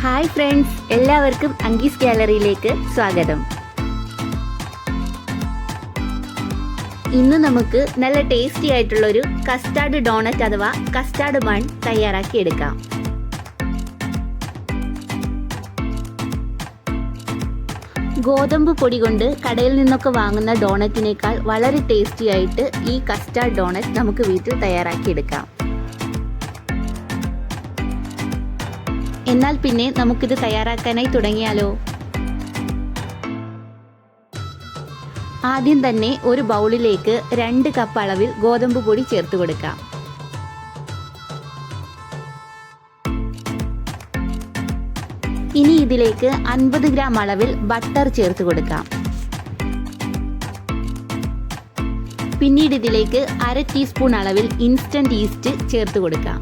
Hi friends, എല്ലാവർക്കും അങ്കീസ് ഗാലറിയിലേക്ക് സ്വാഗതം. ഇന്ന് നമുക്ക് നല്ല ടേസ്റ്റി ആയിട്ടുള്ളൊരു കസ്റ്റാർഡ് ഡോണറ്റ് അഥവാ കസ്റ്റാർഡ് ബൺ തയ്യാറാക്കി എടുക്കാം. ഗോതമ്പ് പൊടി കൊണ്ട് കടയിൽ നിന്നൊക്കെ വാങ്ങുന്ന ഡോണറ്റിനേക്കാൾ വളരെ ടേസ്റ്റി ആയിട്ട് ഈ കസ്റ്റാർഡ് ഡോണറ്റ് നമുക്ക് വീട്ടിൽ തയ്യാറാക്കി എടുക്കാം. എന്നാൽ പിന്നെ നമുക്കിത് തയ്യാറാക്കാനായി തുടങ്ങിയാലോ? ആദ്യം തന്നെ ഒരു ബൗളിലേക്ക് 2 കപ്പ് അളവിൽ ഗോതമ്പ് പൊടി ചേർത്ത് കൊടുക്കാം. ഇനി ഇതിലേക്ക് 50 ഗ്രാം അളവിൽ ബട്ടർ ചേർത്ത് കൊടുക്കാം. പിന്നീട് ഇതിലേക്ക് 1/2 ടീസ്പൂൺ അളവിൽ ഇൻസ്റ്റന്റ് ഈസ്റ്റ് ചേർത്ത് കൊടുക്കാം.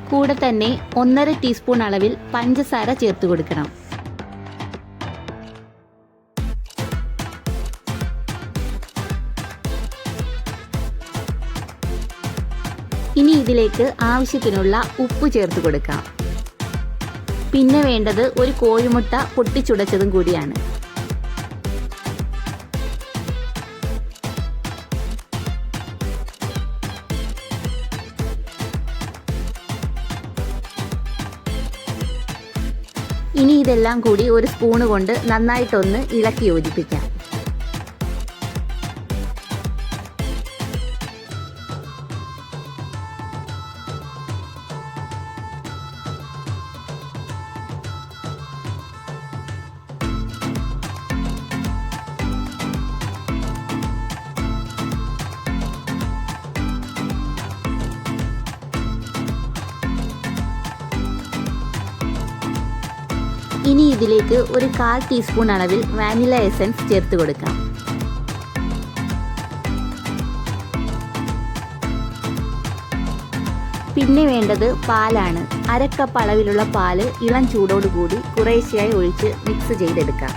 കൂടെ തന്നെ 1/2 ടീസ്പൂൺ അളവിൽ പഞ്ചസാര ചേർത്ത് കൊടുക്കണം. ഇനി ഇതിലേക്ക് ആവശ്യത്തിനുള്ള ഉപ്പ് ചേർത്ത് കൊടുക്കാം. പിന്നെ വേണ്ടത് ഒരു കോഴിമുട്ട പൊട്ടിച്ചുടച്ചതും കൂടിയാണ്. ഇനി ഇതെല്ലാം കൂടി ഒരു സ്പൂണ് കൊണ്ട് നന്നായിട്ടൊന്ന് ഇളക്കി യോജിപ്പിക്കാം. ഇനി ഇതിലേക്ക് ഒരു 1/4 ടീസ്പൂൺ അളവിൽ വാനില എസൻസ് ചേർത്ത് കൊടുക്കാം. പിന്നെ വേണ്ടത് പാലാണ്. 1/2 കപ്പ് അളവിലുള്ള പാല് ഇളം ചൂടോടുകൂടി കുറേശ്ശെയായി ഒഴിച്ച് മിക്സ് ചെയ്തെടുക്കാം.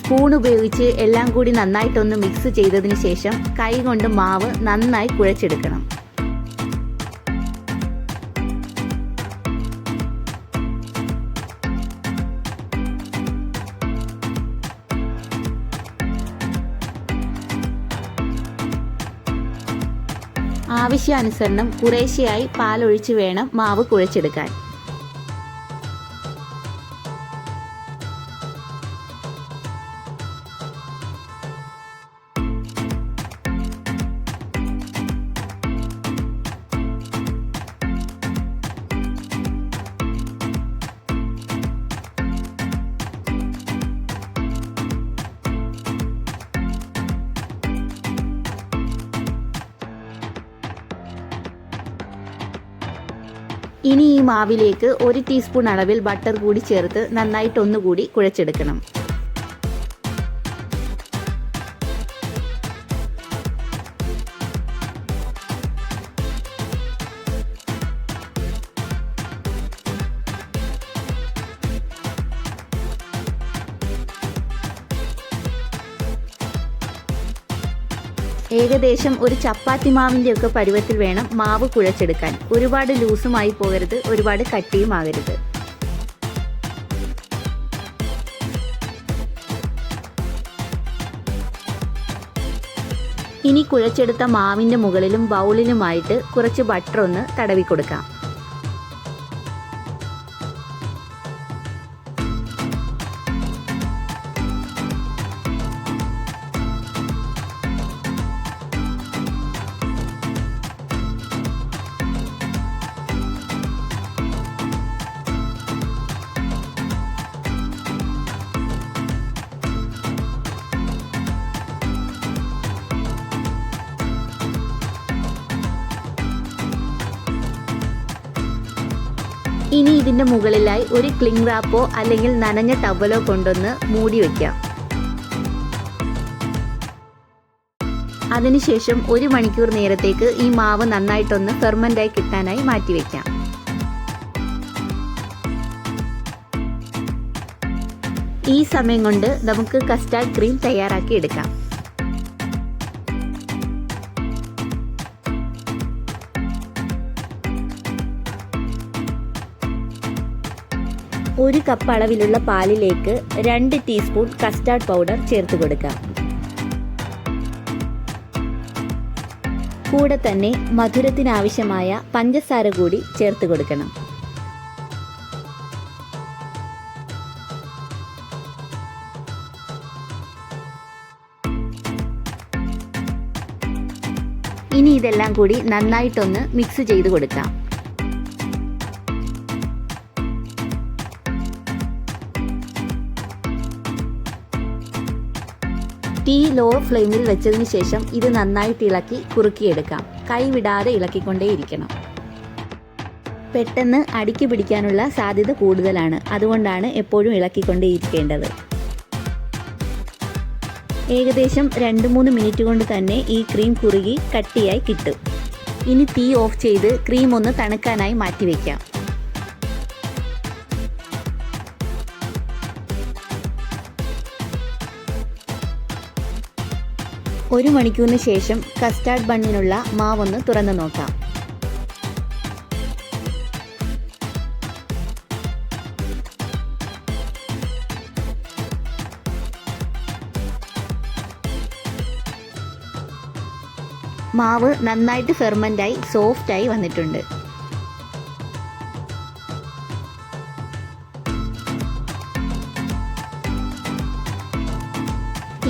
സ്പൂൺ ഉപയോഗിച്ച് എല്ലാം കൂടി നന്നായിട്ടൊന്ന് മിക്സ് ചെയ്തതിന് ശേഷം കൈകൊണ്ട് മാവ് നന്നായി കുഴച്ചെടുക്കണം. ആവശ്യാനുസരണം കുറേശ്ശെയായി പാലൊഴിച്ച് വേണം മാവ് കുഴച്ചെടുക്കാൻ. ഇനി ഈ മാവിലേക്ക് 1 ടീസ്പൂൺ അളവിൽ ബട്ടർ കൂടി ചേർത്ത് നന്നായിട്ടൊന്നുകൂടി കുഴച്ചെടുക്കണം. ഏകദേശം ഒരു ചപ്പാത്തി മാവിൻ്റെ ഒക്കെ പരുവത്തിൽ വേണം മാവ് കുഴച്ചെടുക്കാൻ. ഒരുപാട് ലൂസുമായി പോകരുത്, ഒരുപാട് കട്ടിയും ആകരുത്. ഇനി കുഴച്ചെടുത്ത മാവിൻ്റെ മുകളിലും ബൗളിലുമായിട്ട് കുറച്ച് ബട്ടർ ഒന്ന് തടവി കൊടുക്കാം. ഇനി ഇതിൻ്റെ മുകളിലായി ഒരു ക്ലിംഗ് റാപ്പോ അല്ലെങ്കിൽ നനഞ്ഞ ടവലോ കൊണ്ടൊന്ന് മൂടി വയ്ക്കാം. അതിനുശേഷം 1 മണിക്കൂർ നേരത്തേക്ക് ഈ മാവ് നന്നായിട്ടൊന്ന് ഫെർമെൻ്റായി കിട്ടാനായി മാറ്റിവെക്കാം. ഈ സമയം കൊണ്ട് നമുക്ക് കസ്റ്റാർഡ് ക്രീം തയ്യാറാക്കി എടുക്കാം. ഒരു കപ്പ് അളവിലുള്ള പാലിലേക്ക് 2 ടീസ്പൂൺ കസ്റ്റാർഡ് പൗഡർ ചേർത്ത് കൊടുക്കാം. കൂടെ തന്നെ മധുരത്തിനാവശ്യമായ പഞ്ചസാര കൂടി ചേർത്ത് കൊടുക്കണം. ഇനി ഇതെല്ലാം കൂടി നന്നായിട്ടൊന്ന് മിക്സ് ചെയ്ത് കൊടുക്കാം. തീ ലോ ഫ്ലെയിമിൽ വെച്ചതിന് ശേഷം ഇത് നന്നായിട്ട് ഇളക്കി കുറുക്കിയെടുക്കാം. കൈവിടാതെ ഇളക്കിക്കൊണ്ടേയിരിക്കണം. പെട്ടെന്ന് അടിക്ക് പിടിക്കാനുള്ള സാധ്യത കൂടുതലാണ്, അതുകൊണ്ടാണ് എപ്പോഴും ഇളക്കിക്കൊണ്ടേയിരിക്കേണ്ടത്. ഏകദേശം 2-3 മിനിറ്റ് കൊണ്ട് തന്നെ ഈ ക്രീം കുറുകി കട്ടിയായി കിട്ടും. ഇനി തീ ഓഫ് ചെയ്ത് ക്രീം ഒന്ന് തണുക്കാനായി മാറ്റിവെക്കാം. ഒരു മണിക്കൂറിന് ശേഷം കസ്റ്റാർഡ് ബണ്ണിനുള്ള മാവൊന്ന് തുറന്നു നോക്കാം. മാവ് നന്നായിട്ട് ഫെർമെൻ്റായി സോഫ്റ്റായി വന്നിട്ടുണ്ട്.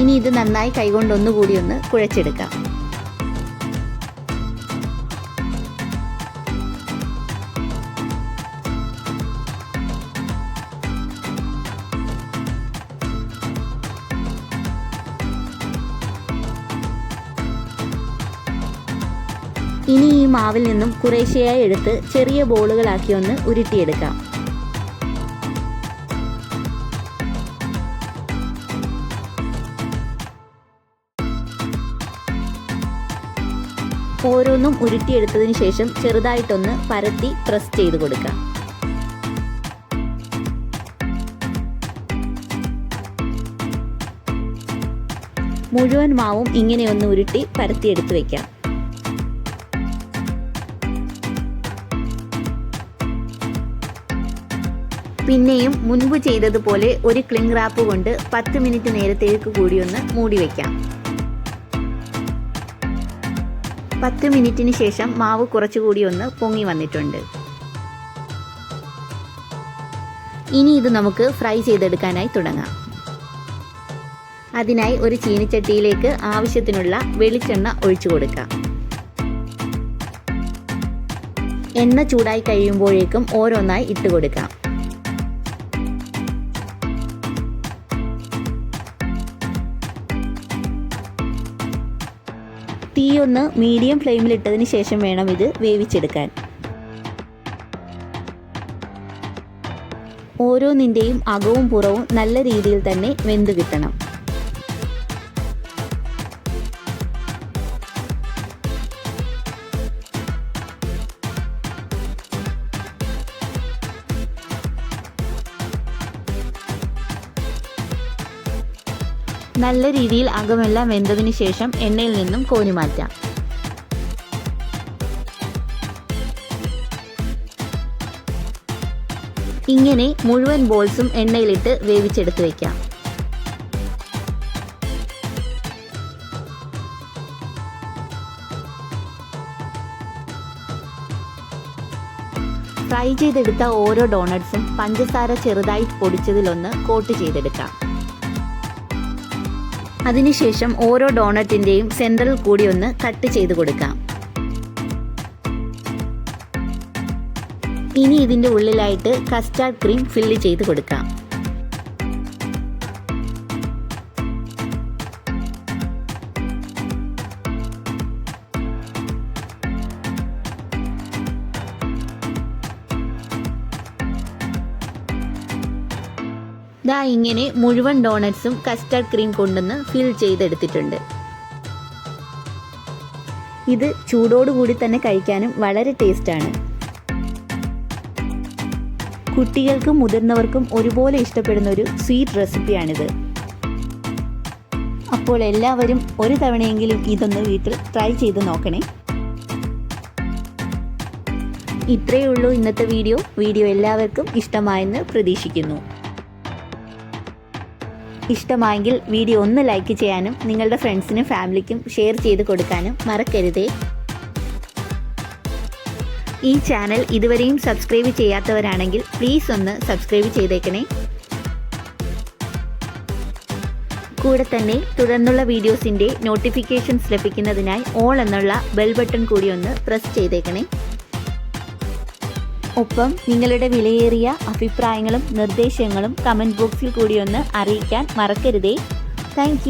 ഇനി ഇത് നന്നായി കൈകൊണ്ട് ഒന്നുകൂടി ഒന്ന് കുഴച്ചെടുക്കാം. ഇനി ഈ മാവിൽ നിന്നും കുറേശ്ശെയായി എടുത്ത് ചെറിയ ബോളുകളാക്കി ഒന്ന് ഉരുട്ടിയെടുക്കാം. ഓരോന്നും ഉരുട്ടിയെടുത്തതിന് ശേഷം ചെറുതായിട്ടൊന്ന് പരത്തി പ്രസ് ചെയ്ത് കൊടുക്കാം. മുഴുവൻ മാവും ഇങ്ങനെയൊന്ന് ഉരുട്ടി പരത്തിയെടുത്ത് വയ്ക്കാം. പിന്നെയും മുൻപ് ചെയ്തതുപോലെ ഒരു ക്ലിംഗ് റാപ്പ് കൊണ്ട് 10 മിനിറ്റ് നേരത്തേക്ക് കൂടി ഒന്ന് മൂടി വയ്ക്കാം. 10 മിനിറ്റിന് ശേഷം മാവ് കുറച്ചുകൂടി ഒന്ന് പൊങ്ങി വന്നിട്ടുണ്ട്. ഇനി ഇത് നമുക്ക് ഫ്രൈ ചെയ്തെടുക്കാനായി തുടങ്ങാം. അതിനായി ഒരു ചീനിച്ചട്ടിയിലേക്ക് ആവശ്യത്തിനുള്ള വെളിച്ചെണ്ണ ഒഴിച്ചു കൊടുക്കാം. എണ്ണ ചൂടായി കഴിയുമ്പോഴേക്കും ഓരോന്നായി ഇട്ട് കൊടുക്കാം. തീ ഒന്ന് മീഡിയം ഫ്ലെയിമിലിട്ടതിന് ശേഷം വേണം ഇത് വേവിച്ചെടുക്കാൻ. ഓരോന്നിൻ്റെയും അകവും പുറവും നല്ല രീതിയിൽ തന്നെ വെന്ത് കിട്ടണം. നല്ല രീതിയിൽ അകമെല്ലാം വെന്തതിന് ശേഷം എണ്ണയിൽ നിന്നും കോരി മാറ്റാം. ഇങ്ങനെ മുഴുവൻ ബോൾസും എണ്ണയിലിട്ട് വേവിച്ചെടുത്ത് വയ്ക്കാം. ഫ്രൈ ചെയ്തെടുത്ത ഓരോ ഡോണട്ട്സും പഞ്ചസാര ചെറുതായി പൊടിച്ചതിലൊന്ന് കോട്ട് ചെയ്തെടുക്കാം. അതിനുശേഷം ഓരോ ഡോണറ്റിൻ്റെയും സെൻട്രൽ കൂടി ഒന്ന് കട്ട് ചെയ്ത് കൊടുക്കാം. ഇനി ഇതിൻ്റെ ഉള്ളിലായിട്ട് കസ്റ്റാർഡ് ക്രീം ഫില്ല് ചെയ്ത് കൊടുക്കാം. ദാ ഇങ്ങനെ മുഴുവൻ ഡോണറ്റ്സും കസ്റ്റാർഡ് ക്രീം കൊണ്ടൊന്ന് ഫിൽ ചെയ്തെടുത്തിട്ടുണ്ട്. ഇത് ചൂടോടുകൂടി തന്നെ കഴിക്കാനും വളരെ ടേസ്റ്റാണ്. കുട്ടികൾക്കും മുതിർന്നവർക്കും ഒരുപോലെ ഇഷ്ടപ്പെടുന്ന ഒരു സ്വീറ്റ് റെസിപ്പിയാണിത്. അപ്പോൾ എല്ലാവരും ഒരു തവണയെങ്കിലും ഇതൊന്ന് വീട്ടിൽ ട്രൈ ചെയ്ത് നോക്കണേ. ഇത്രയേ ഉള്ളൂ ഇന്നത്തെ വീഡിയോ എല്ലാവർക്കും ഇഷ്ടമായെന്ന് പ്രതീക്ഷിക്കുന്നു. ഇഷ്ടമായെങ്കിൽ വീഡിയോ ഒന്ന് ലൈക്ക് ചെയ്യാനും നിങ്ങളുടെ ഫ്രണ്ട്സിനും ഫാമിലിക്കും ഷെയർ ചെയ്ത് കൊടുക്കാനും മറക്കരുതേ. ഈ ചാനൽ ഇതുവരെയും സബ്സ്ക്രൈബ് ചെയ്യാത്തവരാണെങ്കിൽ പ്ലീസ് ഒന്ന് സബ്സ്ക്രൈബ് ചെയ്തേക്കണേ. കൂടെ തന്നെ തുടർന്നുള്ള വീഡിയോസിൻ്റെ നോട്ടിഫിക്കേഷൻസ് ലഭിക്കുന്നതിനായി ഓൾ എന്നുള്ള ബെൽ ബട്ടൺ കൂടി ഒന്ന് പ്രസ് ചെയ്തേക്കണേ. ഒപ്പം നിങ്ങളുടെ വിലയേറിയ അഭിപ്രായങ്ങളും നിർദ്ദേശങ്ങളും കമൻറ്റ് ബോക്സിൽ കൂടി ഒന്ന് അറിയിക്കാൻ മറക്കരുതേ. താങ്ക്